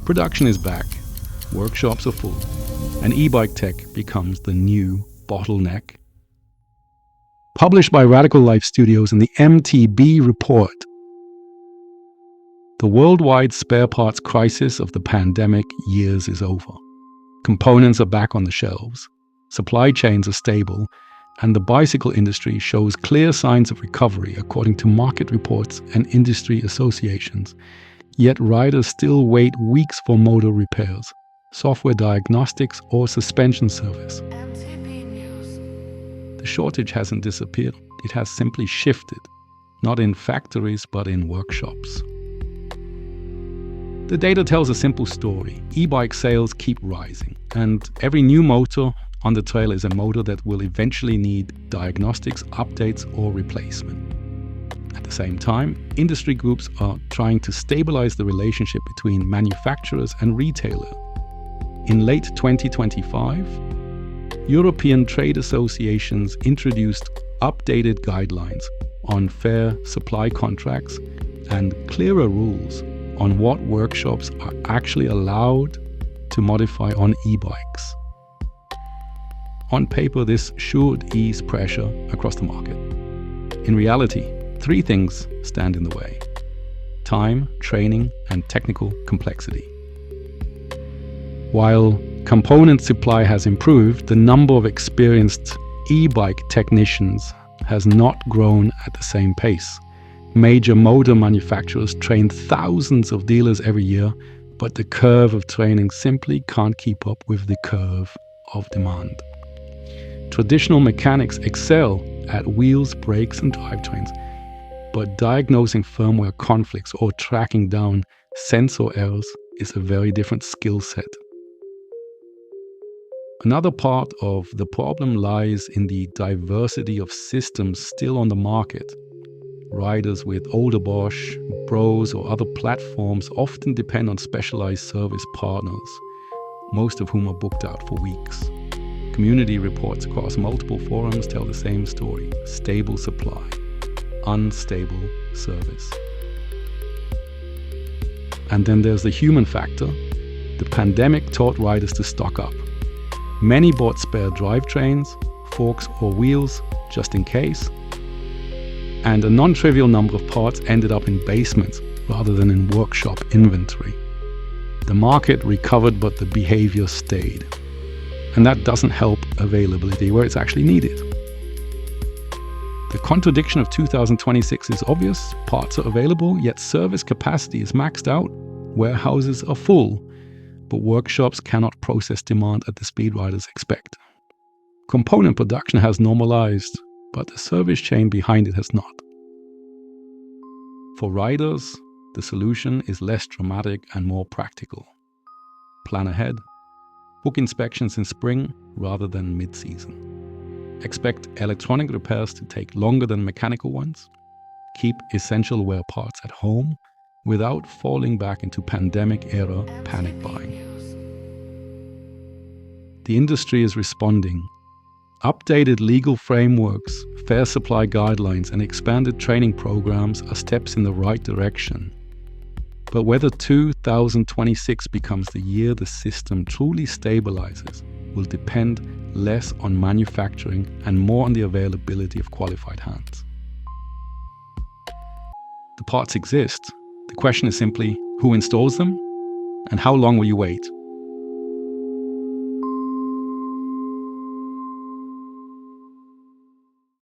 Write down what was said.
Production is back, workshops are full, and e-bike tech becomes the new bottleneck. Published by Radical Life Studios in the MTB report, the worldwide spare parts crisis of the pandemic years is over. Components are back on the shelves, supply chains are stable, and the bicycle industry shows clear signs of recovery according to market reports and industry associations. Yet riders still wait weeks for motor repairs, software diagnostics, or suspension service. MTB-News. The shortage hasn't disappeared, it has simply shifted, not in factories but in workshops. The data tells a simple story. E-bike sales keep rising, and every new motor on the trail is a motor that will eventually need diagnostics, updates, or replacement. At the same time, industry groups are trying to stabilize the relationship between manufacturers and retailers. In late 2025, European trade associations introduced updated guidelines on fair supply contracts and clearer rules on what workshops are actually allowed to modify on e-bikes. On paper, this should ease pressure across the market. In reality, three things stand in the way: time, training, and technical complexity. While component supply has improved, the number of experienced e-bike technicians has not grown at the same pace. Major motor manufacturers train thousands of dealers every year, but the curve of training simply can't keep up with the curve of demand. Traditional mechanics excel at wheels, brakes, and drivetrains, but diagnosing firmware conflicts or tracking down sensor errors is a very different skill set. Another part of the problem lies in the diversity of systems still on the market. Riders with older Bosch, Bros, or other platforms often depend on specialized service partners, most of whom are booked out for weeks. Community reports across multiple forums tell the same story: stable supply, unstable service. And then there's the human factor. The pandemic taught riders to stock up. Many bought spare drivetrains, forks, or wheels just in case, and a non-trivial number of parts ended up in basements rather than in workshop inventory. The market recovered, but the behavior stayed. And that doesn't help availability where it's actually needed. The contradiction of 2026 is obvious. Parts are available, yet service capacity is maxed out. Warehouses are full, but workshops cannot process demand at the speed riders expect. Component production has normalized, but the service chain behind it has not. For riders, the solution is less dramatic and more practical. Plan ahead. Book inspections in spring rather than mid-season. Expect electronic repairs to take longer than mechanical ones. Keep essential wear parts at home without falling back into pandemic-era panic buying. The industry is responding. Updated legal frameworks, fair supply guidelines, and expanded training programs are steps in the right direction. But whether 2026 becomes the year the system truly stabilizes will depend less on manufacturing and more on the availability of qualified hands. The parts exist. The question is simply, who installs them? And how long will you wait?